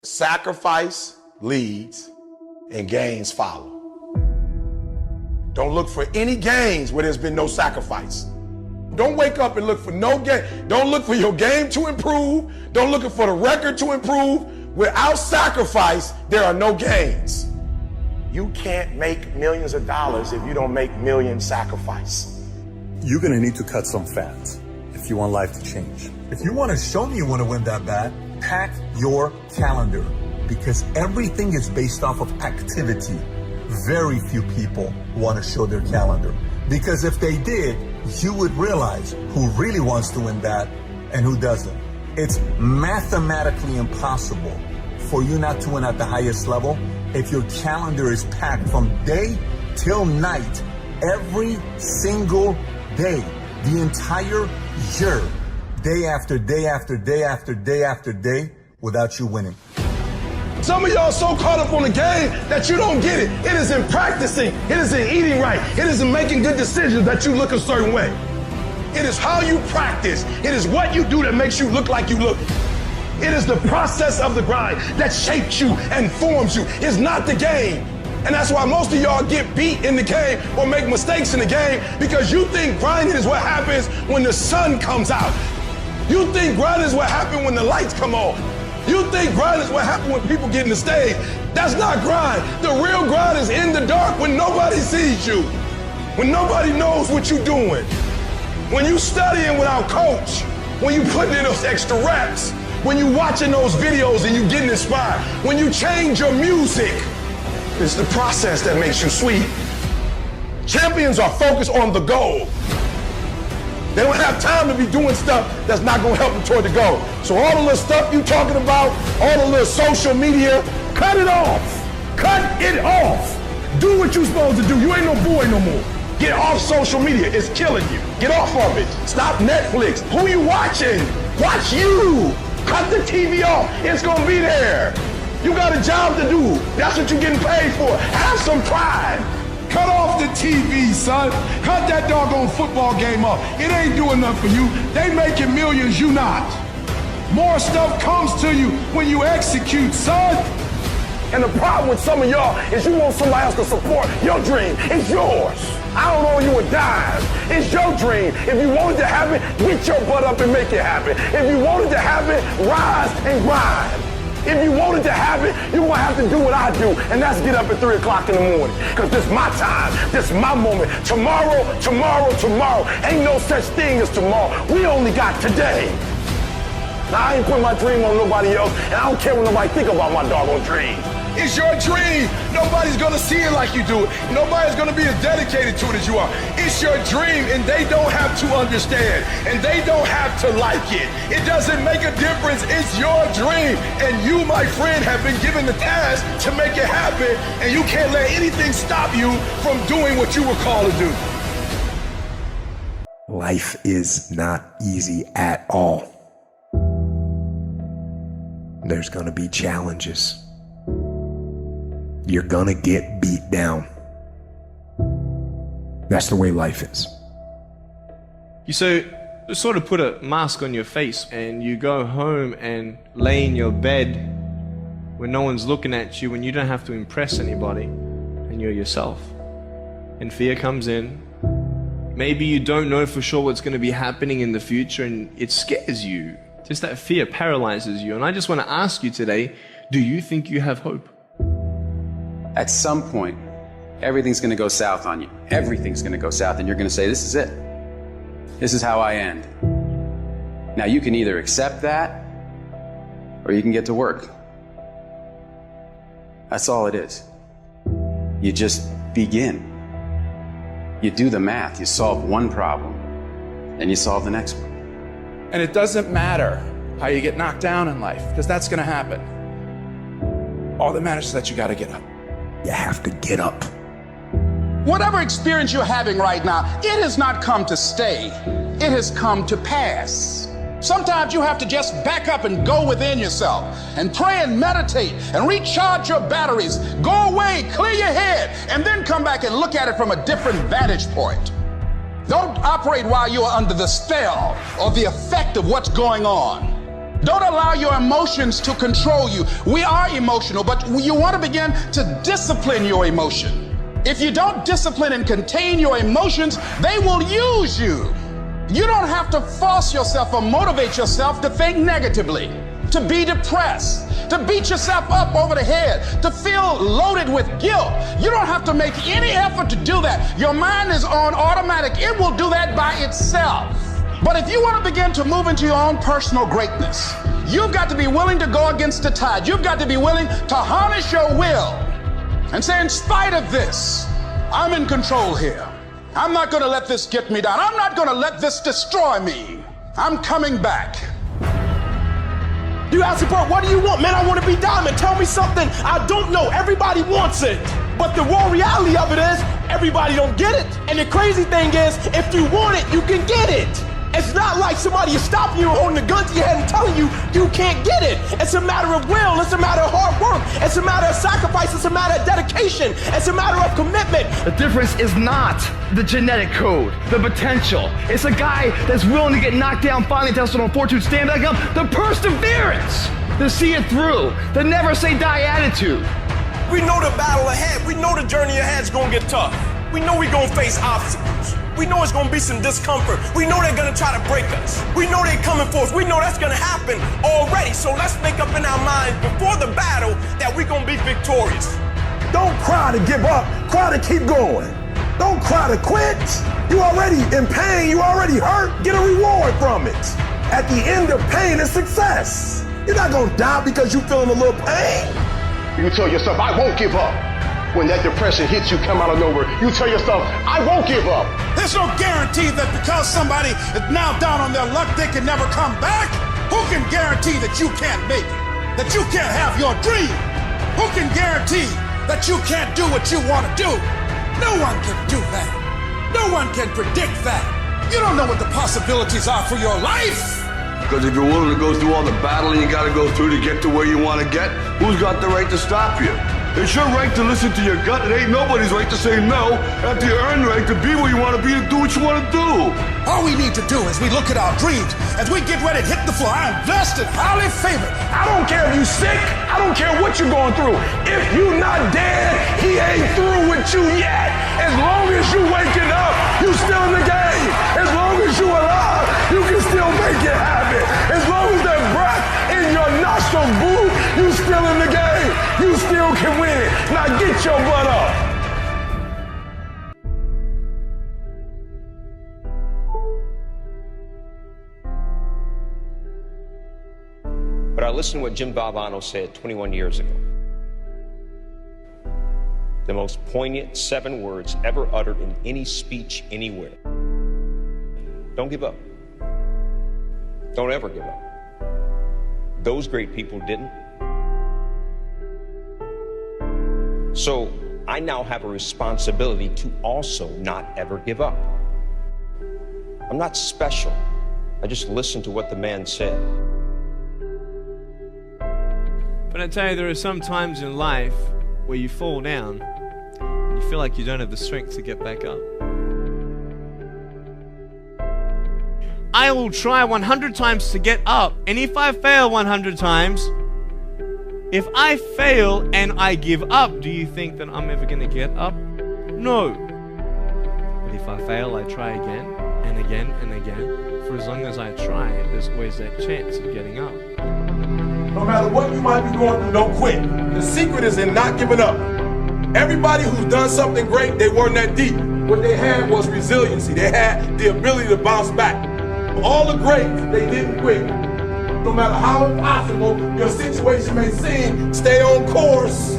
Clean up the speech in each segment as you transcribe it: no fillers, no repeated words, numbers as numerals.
Sacrifice leads and gains follow. Don't look for any gains where there's been no sacrifice. Don't wake up and look for no game. Don't look for your game to improve. Don't look for the record to improve. Without sacrifice, there are no gains. You can't make millions of dollars if you don't make millions sacrifice. You're gonna need to cut some fat if you want life to change. If you wanna show me you wanna win that bad, pack your calendar, because everything is based off of activity. Very few people wanna show their calendar, because if they did, you would realize who really wants to win that and who doesn't. It's mathematically impossible for you not to win at the highest level if your calendar is packed from day till night, every single day, the entire year, day after day after day after day after day, without you winning. Some of y'all so caught up on the game that you don't get it. It is in practicing. It is in eating right. It is in making good decisions that you look a certain way. It is how you practice. It is what you do that makes you look like you look. It is the process of the grind that shapes you and forms you. It's not the game. And that's why most of y'all get beat in the game or make mistakes in the game, because you think grinding is what happens when the sun comes out. You think grinding is what happens when the lights come on. You think grind is what happens when people get in the stage. That's not grind. The real grind is in the dark when nobody sees you, when nobody knows what you're doing, when you studying without coach, when you putting in those extra reps, when you watching those videos and you getting inspired, when you change your music. It's the process that makes you sweet. Champions are focused on the goal. They don't have time to be doing stuff that's not gonna help them toward the goal. So all the little stuff you talking about, all the little social media, cut it off. Cut it off. Do what you're supposed to do. You ain't no boy no more. Get off social media. It's killing you. Get off of it. Stop Netflix. Who you watching? Watch you. Cut the TV off. It's gonna be there. You got a job to do. That's what you're getting paid for. Have some pride. Cut off the TV, son. Cut that doggone football game off. It ain't doing nothing for you. They making millions, you not. More stuff comes to you when you execute, son. And the problem with some of y'all is you want somebody else to support your dream. It's yours. I don't owe you a dime. It's your dream. If you want it to happen, get your butt up and make it happen. If you want it to happen, rise and grind. If you want it to happen, you're gonna have to do what I do, and that's get up at 3 o'clock in the morning. Because this is my time, this is my moment. Tomorrow, tomorrow, tomorrow. Ain't no such thing as tomorrow. We only got today. Now, I ain't putting my dream on nobody else, and I don't care what nobody think about my doggone dream. It's your dream. Nobody's gonna see it like you do it. Nobody's gonna be as dedicated to it as you are. It's your dream, and they don't have to understand, and they don't have to like it. It doesn't make a difference. It's your dream, and you, my friend, have been given the task to make it happen, and you can't let anything stop you from doing what you were called to do. Life is not easy at all. There's gonna be challenges. You're gonna get beat down. That's the way life is. You sort of put a mask on your face and you go home and lay in your bed when no one's looking at you, when you don't have to impress anybody, and you're yourself. And fear comes in. Maybe you don't know for sure what's going to be happening in the future, and it scares you. Just that fear paralyzes you. And I just want to ask you today, do you think you have hope? At some point, everything's going to go south on you. Everything's going to go south, and you're going to say, this is it. This is how I end. Now, you can either accept that, or you can get to work. That's all it is. You just begin. You do the math. You solve one problem, then you solve the next one. And it doesn't matter how you get knocked down in life, because that's going to happen. All that matters is that you got to get up. You have to get up. Whatever experience you're having right now, it has not come to stay. It has come to pass. Sometimes you have to just back up and go within yourself and pray and meditate and recharge your batteries. Go away, clear your head, and then come back and look at it from a different vantage point. Don't operate while you are under the spell or the effect of what's going on. Don't allow your emotions to control you. We are emotional, but you want to begin to discipline your emotion. If you don't discipline and contain your emotions, they will use you. You don't have to force yourself or motivate yourself to think negatively, to be depressed, to beat yourself up over the head, to feel loaded with guilt. You don't have to make any effort to do that. Your mind is on automatic. It will do that by itself. But if you want to begin to move into your own personal greatness, you've got to be willing to go against the tide. You've got to be willing to harness your will and say, in spite of this, I'm in control here. I'm not going to let this get me down. I'm not going to let this destroy me. I'm coming back. You ask me, bro, what do you want? Man, I want to be diamond. Tell me something I don't know. Everybody wants it. But the raw reality of it is, everybody don't get it. And the crazy thing is, if you want it, you can get it. It's not like somebody is stopping you and holding a gun to your head and telling you you can't get it. It's a matter of will. It's a matter of hard work. It's a matter of sacrifice. It's a matter of dedication. It's a matter of commitment. The difference is not the genetic code, the potential. It's a guy that's willing to get knocked down, finally tested on fortune, stand back up. The perseverance to see it through. The never say die attitude. We know the battle ahead. We know the journey ahead is going to get tough. We know we're going to face obstacles. We know it's going to be some discomfort. We know they're going to try to break us. We know they're coming for us. We know that's going to happen already. So let's make up in our minds before the battle that we're going to be victorious. Don't cry to give up. Cry to keep going. Don't cry to quit. You already in pain. You already hurt. Get a reward from it. At the end of pain is success. You're not going to die because you're feeling a little pain. You tell yourself, I won't give up. When that depression hits you, come out of nowhere, you tell yourself, I won't give up. There's no guarantee that because somebody is now down on their luck, they can never come back. Who can guarantee that you can't make it? That you can't have your dream? Who can guarantee that you can't do what you want to do? No one can do that. No one can predict that. You don't know what the possibilities are for your life. Because if you're willing to go through all the battling you got to go through to get to where you want to get, who's got the right to stop you? It's your right to listen to your gut. It ain't nobody's right to say no. After you earn the right to be where you want to be, to do what you want to do. All we need to do is we look at our dreams as we get ready to hit the floor. I'm blessed and highly favored. I don't care if you sick. I don't care what you're going through. If you not dead, he ain't through with you yet. As long as you waking up, you still in the game. As long as you alive, you can still make it happen. As long as that breath in your nostrils, boo, you still in the game. You still can win it. Now get your butt up. But I listened to what Jim Valvano said 21 years ago. The most poignant 7 words ever uttered in any speech anywhere. Don't give up. Don't ever give up. Those great people didn't. So I now have a responsibility to also not ever give up. I'm not special. I just listened to what the man said. But I tell you, there are some times in life where you fall down and you feel like you don't have the strength to get back up. I will try 100 times to get up, and if I fail 100 times, if I fail and I give up, do you think that I'm ever going to get up? No. But if I fail, I try again and again and again. For as long as I try, there's always that chance of getting up. No matter what you might be going through, don't quit. The secret is in not giving up. Everybody who's done something great, they weren't that deep. What they had was resiliency. They had the ability to bounce back. All the greats, they didn't quit. No matter how impossible your situation may seem, stay on course.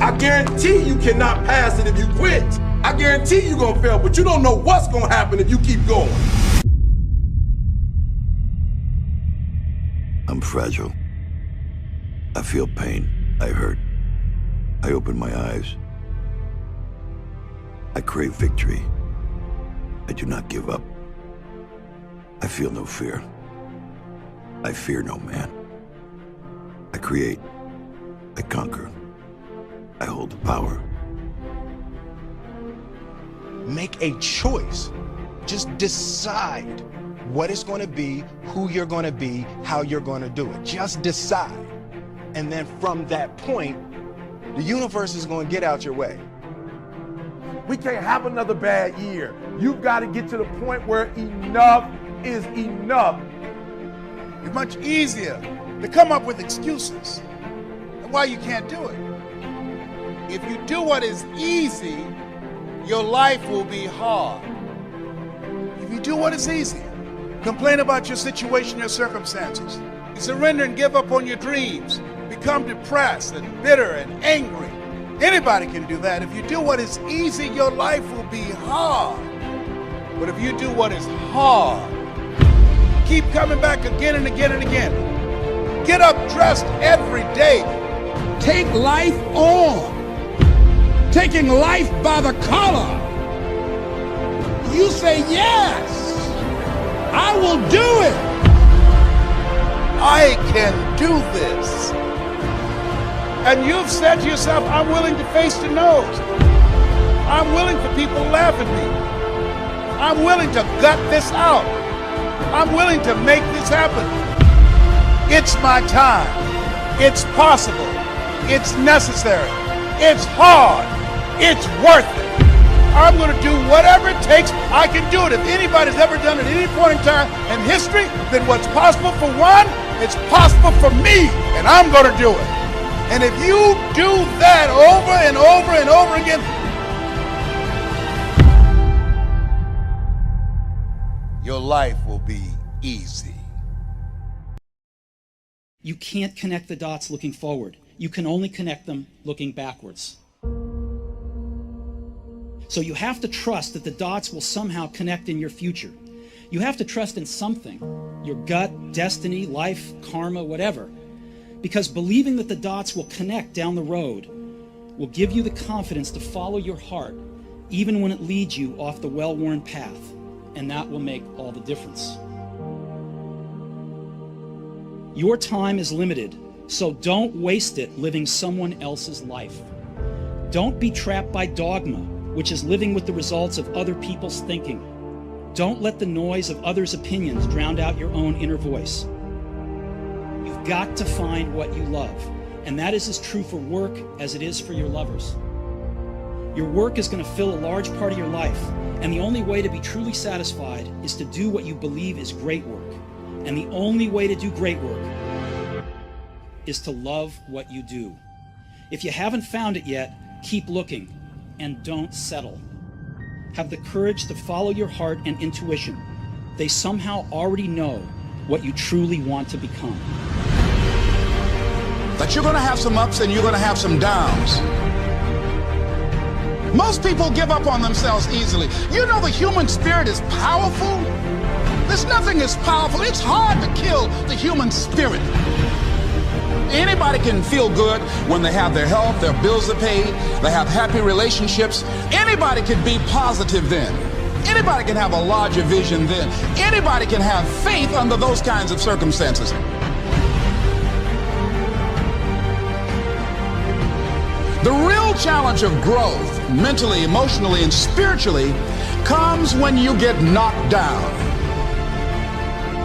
I guarantee you cannot pass it if you quit. I guarantee you're gonna fail, but you don't know what's gonna happen if you keep going. I'm fragile. I feel pain. I hurt. I open my eyes. I crave victory. I do not give up. I feel no fear. I fear no man. I create. I conquer. I hold the power. Make a choice. Just decide. what it's going to be, who you're going to be, how you're going to do it. Just decide. And then from that point, the universe is going to get out your way. We can't have another bad year. You've got to get to the point where enough is enough. It's much easier to come up with excuses and why you can't do it. If you do what is easy, your life will be hard. If you do what is easy, complain about your situation, your circumstances, you surrender and give up on your dreams, become depressed and bitter and angry. Anybody can do that. If you do what is easy, your life will be hard. But if you do what is hard, keep coming back again and again and again. Get up dressed every day. Take life on. Taking life by the collar. You say, yes, I will do it. I can do this. And you've said to yourself, I'm willing to face the nose. I'm willing for people to laugh at me. I'm willing to gut this out. I'm willing to make this happen. It's my time. It's possible. It's necessary. It's hard. It's worth it. I'm going to do whatever it takes. I can do it. If anybody's ever done it at any point in time in history, then what's possible for one, it's possible for me, and I'm going to do it. And if you do that over and over and over again, your life will be easy. You can't connect the dots looking forward. You can only connect them looking backwards. So you have to trust that the dots will somehow connect in your future. You have to trust in something, your gut, destiny, life, karma, whatever. Because believing that the dots will connect down the road will give you the confidence to follow your heart, even when it leads you off the well-worn path. And that will make all the difference. Your time is limited, so don't waste it living someone else's life. Don't be trapped by dogma, which is living with the results of other people's thinking. Don't let the noise of others' opinions drown out your own inner voice. You've got to find what you love, and that is as true for work as it is for your lovers. Your work is going to fill a large part of your life, and the only way to be truly satisfied is to do what you believe is great work. And the only way to do great work is to love what you do. If you haven't found it yet, keep looking and don't settle. Have the courage to follow your heart and intuition. They somehow already know what you truly want to become. But you're going to have some ups and you're going to have some downs. Most people give up on themselves easily. You know the human spirit is powerful. There's nothing as powerful. It's hard to kill the human spirit. Anybody can feel good when they have their health, their bills are paid, they have happy relationships. Anybody can be positive then. Anybody can have a larger vision then. Anybody can have faith under those kinds of circumstances. The real challenge of growth, mentally, emotionally, and spiritually, comes when you get knocked down.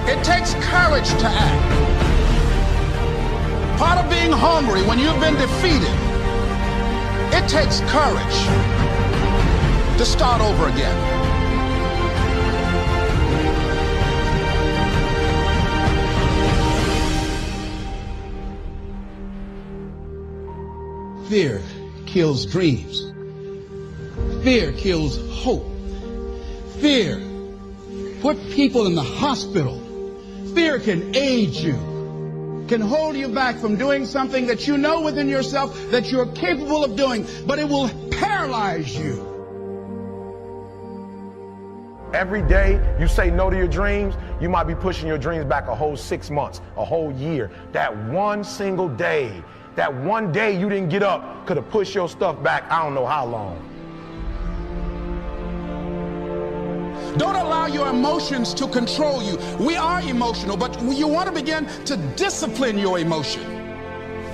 It takes courage to act. Part of being hungry when you've been defeated, it takes courage to start over again. Fear kills dreams. Fear kills hope. Fear put people in the hospital. Fear can age you, can hold you back from doing something that you know within yourself that you're capable of doing, but it will paralyze you. Every day you say no to your dreams, you might be pushing your dreams back a whole 6 months, a whole year. That one single day, that one day you didn't get up could have pushed your stuff back I don't know how long. Don't allow your emotions to control you. We are emotional, but you want to begin to discipline your emotion.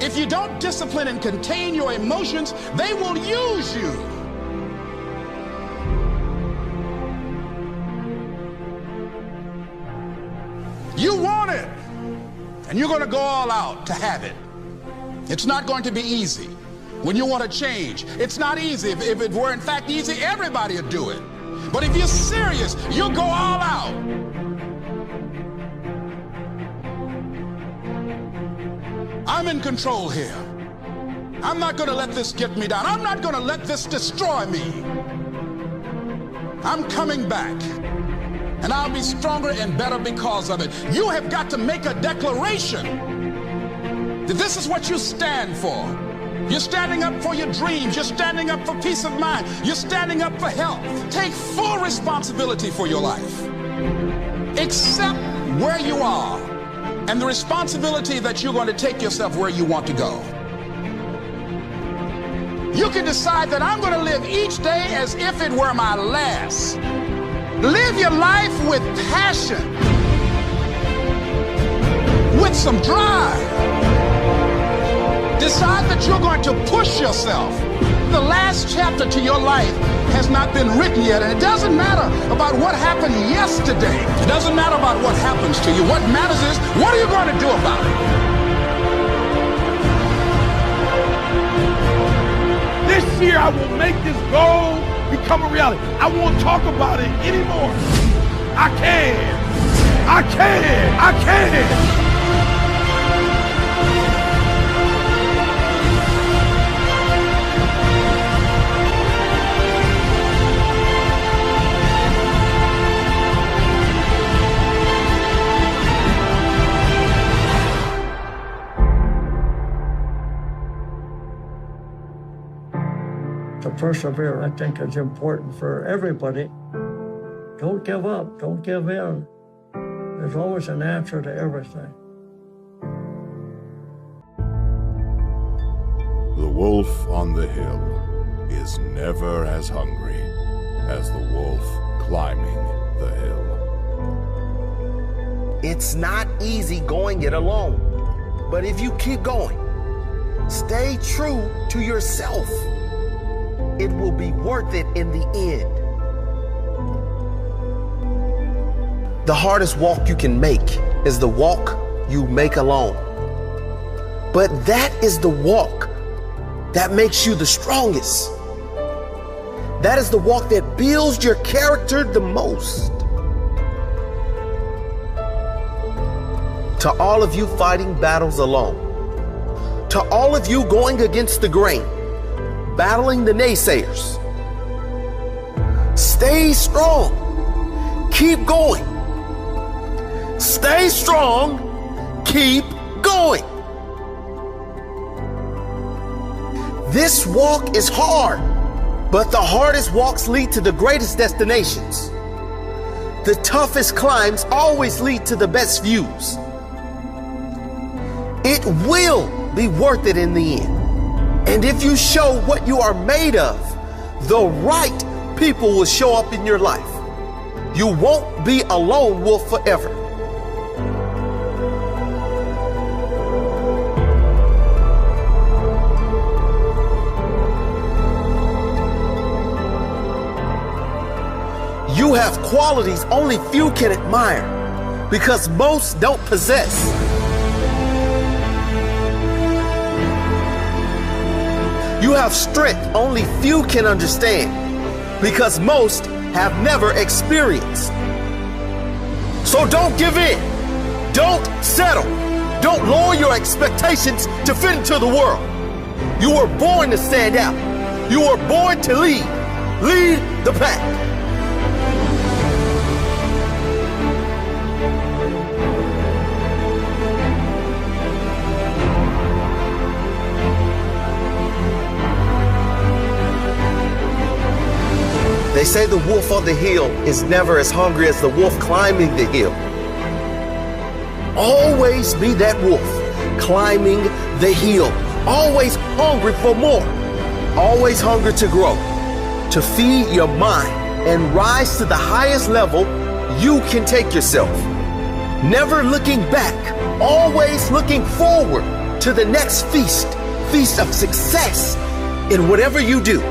If you don't discipline and contain your emotions, they will use you. You want it, and you're going to go all out to have it. It's not going to be easy. When you want to change, it's not easy. If it were in fact easy, everybody would do it. But if you're serious, you'll go all out. I'm in control here. I'm not going to let this get me down. I'm not going to let this destroy me. I'm coming back, and I'll be stronger and better because of it. You have got to make a declaration that this is what you stand for. You're standing up for your dreams. You're standing up for peace of mind. You're standing up for health. Take full responsibility for your life. Accept where you are and the responsibility that you're going to take yourself where you want to go. You can decide that I'm going to live each day as if it were my last. Live your life with passion, with some drive. Decide that you're going to push yourself. The last chapter to your life has not been written yet, and it doesn't matter about what happened yesterday. It doesn't matter about what happens to you. What matters is, what are you going to do about it? This year I will make this goal become a reality. I won't talk about it anymore. I can. I can. I can. To persevere, I think, is important for everybody. Don't give up. Don't give in. There's always an answer to everything. The wolf on the hill is never as hungry as the wolf climbing the hill. It's not easy going it alone, but if you keep going, stay true to yourself, it will be worth it in the end. The hardest walk you can make is the walk you make alone. But that is the walk that makes you the strongest. That is the walk that builds your character the most. To all of you fighting battles alone, to all of you going against the grain, battling the naysayers, stay strong. Keep going. Stay strong. Keep going. This walk is hard, but the hardest walks lead to the greatest destinations. The toughest climbs always lead to the best views. It will be worth it in the end. And if you show what you are made of, the right people will show up in your life. You won't be a lone wolf forever. You have qualities only few can admire because most don't possess. You have strength only few can understand because most have never experienced. So don't give in. Don't settle. Don't lower your expectations to fit into the world. You were born to stand out. You were born to lead. Lead the pack. They say the wolf on the hill is never as hungry as the wolf climbing the hill. Always be that wolf climbing the hill. Always hungry for more. Always hungry to grow, to feed your mind and rise to the highest level you can take yourself. Never looking back, always looking forward to the next feast of success in whatever you do.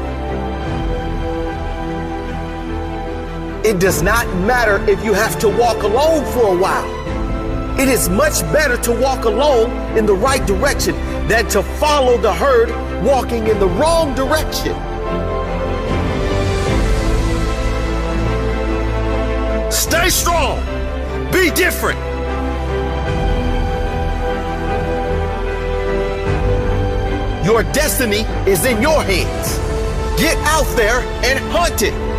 It does not matter if you have to walk alone for a while. It is much better to walk alone in the right direction than to follow the herd walking in the wrong direction. Stay strong. Be different. Your destiny is in your hands. Get out there and hunt it.